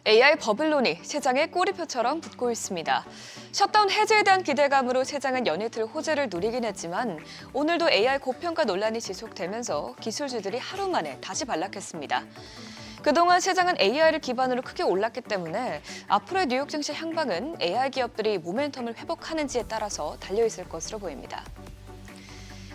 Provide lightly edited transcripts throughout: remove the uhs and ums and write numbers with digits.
AI 버블론이 시장에 꼬리표처럼 붙고 있습니다. 셧다운 해제에 대한 기대감으로 시장은 연이틀 호재를 누리긴 했지만 오늘도 AI 고평가 논란이 지속되면서 기술주들이 하루 만에 다시 반락했습니다. 그동안 시장은 AI를 기반으로 크게 올랐기 때문에 앞으로의 뉴욕 증시 향방은 AI 기업들이 모멘텀을 회복하는지에 따라서 달려있을 것으로 보입니다.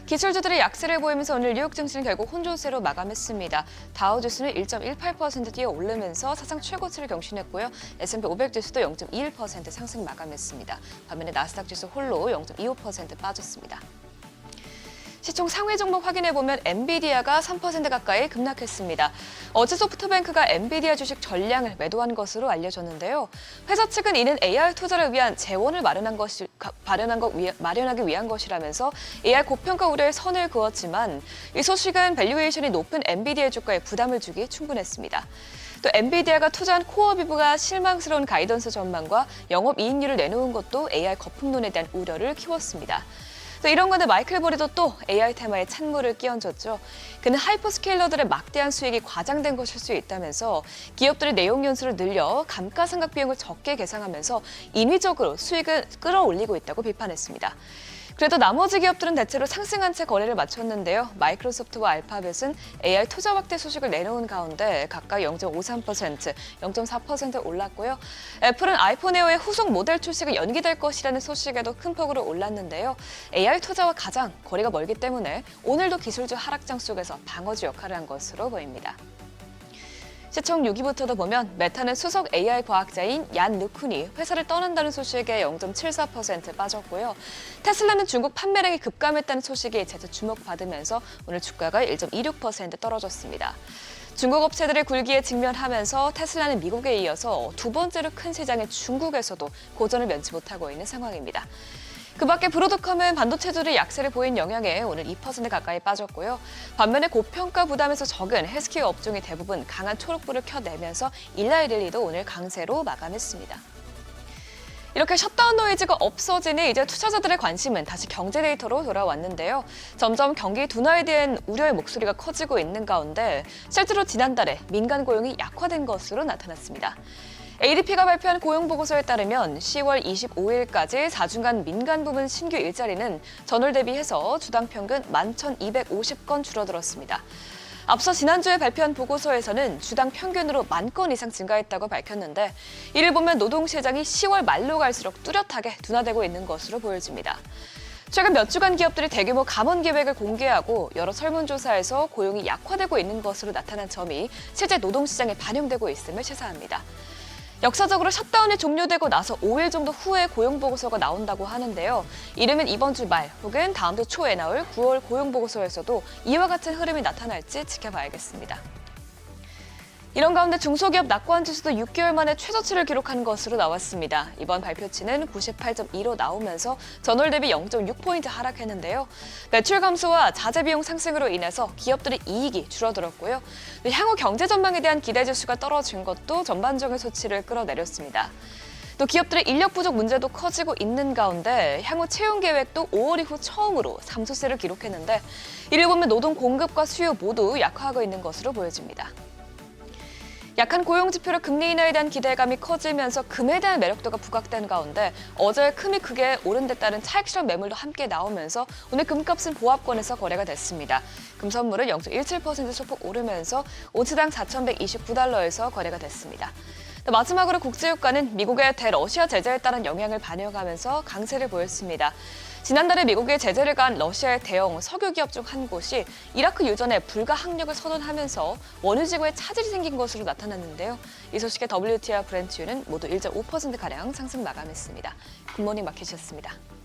기술주들이 약세를 보이면서 오늘 뉴욕 증시는 결국 혼조세로 마감했습니다. 다우지수는 1.18% 뛰어 오르면서 사상 최고치를 경신했고요. S&P 500 지수도 0.21% 상승 마감했습니다. 반면에 나스닥 지수 홀로 0.25% 빠졌습니다. 시총 상위 종목 확인해보면 엔비디아가 3% 가까이 급락했습니다. 어제 소프트뱅크가 엔비디아 주식 전량을 매도한 것으로 알려졌는데요. 회사 측은 이는 AI 투자를 위한 재원을 마련하기 위한 것이라면서 AI 고평가 우려에 선을 그었지만 이 소식은 밸류에이션이 높은 엔비디아 주가에 부담을 주기 충분했습니다. 또 엔비디아가 투자한 코어비브가 실망스러운 가이던스 전망과 영업이익률을 내놓은 것도 AI 거품론에 대한 우려를 키웠습니다. 또 이런 건데 마이클 보리도 또 AI 테마에 찬물을 끼얹었죠. 그는 하이퍼스케일러들의 막대한 수익이 과장된 것일 수 있다면서 기업들이 내용 연수를 늘려 감가상각 비용을 적게 계상하면서 인위적으로 수익을 끌어올리고 있다고 비판했습니다. 그래도 나머지 기업들은 대체로 상승한 채 거래를 마쳤는데요. 마이크로소프트와 알파벳은 AI 투자 확대 소식을 내놓은 가운데 각각 0.53%, 0.4% 올랐고요. 애플은 아이폰 에어의 후속 모델 출시가 연기될 것이라는 소식에도 큰 폭으로 올랐는데요. AI 투자와 가장 거리가 멀기 때문에 오늘도 기술주 하락장 속에서 방어주 역할을 한 것으로 보입니다. 시총 6위부터도 보면 메타는 수석 AI 과학자인 얀 르쿤이 회사를 떠난다는 소식에 0.74% 빠졌고요. 테슬라는 중국 판매량이 급감했다는 소식이 재차 주목받으면서 오늘 주가가 1.26% 떨어졌습니다. 중국 업체들의 굴기에 직면하면서 테슬라는 미국에 이어서 두 번째로 큰 시장인 중국에서도 고전을 면치 못하고 있는 상황입니다. 그 밖에 브로드컴은 반도체들이 약세를 보인 영향에 오늘 2% 가까이 빠졌고요. 반면에 고평가 부담에서 적은 헬스케어 업종이 대부분 강한 초록불을 켜내면서 일라이릴리도 오늘 강세로 마감했습니다. 이렇게 셧다운 노이즈가 없어지니 이제 투자자들의 관심은 다시 경제 데이터로 돌아왔는데요. 점점 경기 둔화에 대한 우려의 목소리가 커지고 있는 가운데 실제로 지난달에 민간 고용이 약화된 것으로 나타났습니다. ADP가 발표한 고용보고서에 따르면 10월 25일까지 4주간 민간 부문 신규 일자리는 전월 대비해서 주당 평균 11,250건 줄어들었습니다. 앞서 지난주에 발표한 보고서에서는 주당 평균으로 10,000건 이상 증가했다고 밝혔는데 이를 보면 노동시장이 10월 말로 갈수록 뚜렷하게 둔화되고 있는 것으로 보여집니다. 최근 몇 주간 기업들이 대규모 감원 계획을 공개하고 여러 설문조사에서 고용이 약화되고 있는 것으로 나타난 점이 실제 노동시장에 반영되고 있음을 시사합니다. 역사적으로 셧다운이 종료되고 나서 5일 정도 후에 고용보고서가 나온다고 하는데요. 이르면 이번 주 말 혹은 다음 주 초에 나올 9월 고용보고서에서도 이와 같은 흐름이 나타날지 지켜봐야겠습니다. 이런 가운데 중소기업 낙관 지수도 6개월 만에 최저치를 기록한 것으로 나왔습니다. 이번 발표치는 98.2로 나오면서 전월 대비 0.6포인트 하락했는데요. 매출 감소와 자재 비용 상승으로 인해서 기업들의 이익이 줄어들었고요. 향후 경제 전망에 대한 기대 지수가 떨어진 것도 전반적인 수치를 끌어내렸습니다. 또 기업들의 인력 부족 문제도 커지고 있는 가운데 향후 채용 계획도 5월 이후 처음으로 감소세를 기록했는데 이를 보면 노동 공급과 수요 모두 약화하고 있는 것으로 보여집니다. 약한 고용 지표로 금리 인하에 대한 기대감이 커지면서 금에 대한 매력도가 부각된 가운데 어제 금이 크게 오른 데 따른 차익 실현 매물도 함께 나오면서 오늘 금값은 보합권에서 거래가 됐습니다. 금 선물은 0.17% 소폭 오르면서 온스당 4,129달러에서 거래가 됐습니다. 마지막으로 국제유가는 미국의 대러시아 제재에 따른 영향을 반영하면서 강세를 보였습니다. 지난달에 미국에 제재를 가한 러시아의 대형 석유 기업 중 한 곳이 이라크 유전에 불가 항력을 선언하면서 원유 재고에 차질이 생긴 것으로 나타났는데요. 이 소식에 WTI와 브렌트유는 모두 1.5%가량 상승 마감했습니다. 굿모닝 마켓이었습니다.